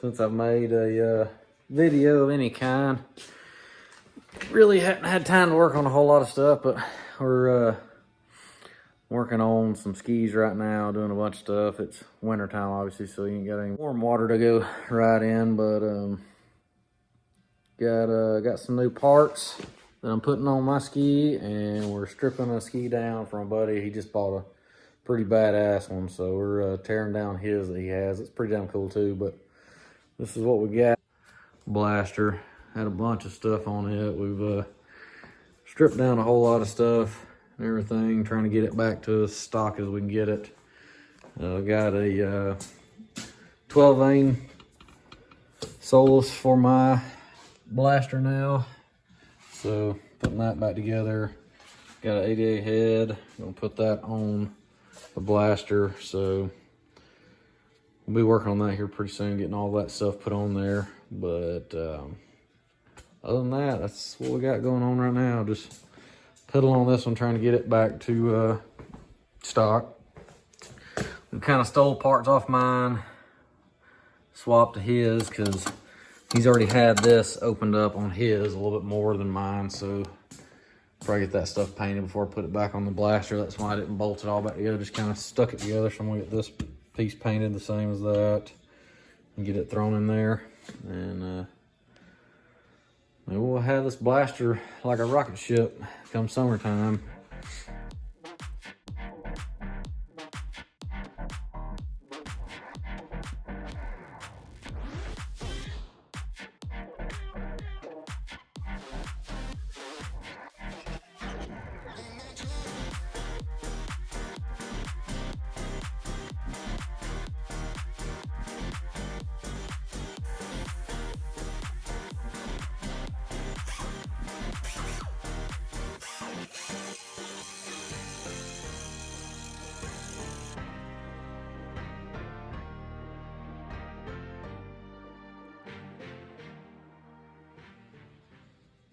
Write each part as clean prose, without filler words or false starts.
since I've made a video of any kind. Really hadn't had time to work on a whole lot of stuff, but we're working on some skis right now, doing a bunch of stuff. It's winter time, obviously, so you ain't got any warm water to go right in, but got some new parts that I'm putting on my ski, and we're stripping a ski down from a buddy. He just bought a pretty badass one, so we're tearing down his that he has. It's pretty damn cool too, but this is what we got. Blaster had a bunch of stuff on it. We've stripped down a whole lot of stuff and everything, trying to get it back to as stock as we can get it. Got a 12 vane solas for my blaster now, so putting that back together. Got an 88 head, gonna put that on the blaster, so we'll be working on that here pretty soon, getting all that stuff put on there. But other than that, that's what we got going on right now. Just pedaling on this one, trying to get it back to stock. We kind of stole parts off mine, swapped to his, because he's already had this opened up on his a little bit more than mine, so probably get that stuff painted before I put it back on the blaster. That's why I didn't bolt it all back together, just kind of stuck it together. So I'm gonna get this piece painted the same as that and get it thrown in there. And maybe we'll have this blaster like a rocket ship come summertime.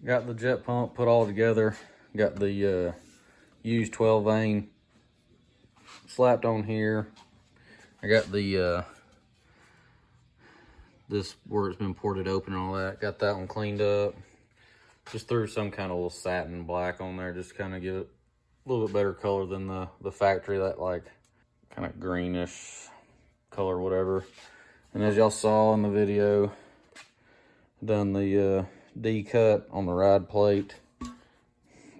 Got the jet pump put all together. Got the used 12 vane slapped on here. I got the this where it's been ported open and all that. Got that one cleaned up. Just threw some kind of little satin black on there, just kind of give it a little bit better color than the factory, that like kind of greenish color, whatever. And as y'all saw in the video, done the D-cut on the ride plate.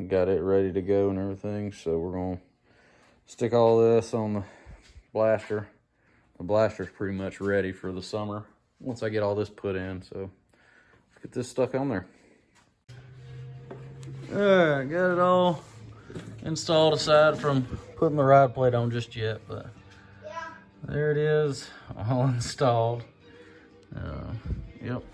Got it ready to go and everything, so we're gonna stick all this on the blaster. The blaster's pretty much ready for the summer once I get all this put in, so let's get this stuck on there. Alright, got it all installed aside from putting the ride plate on just yet, but there it is, all installed. Yep.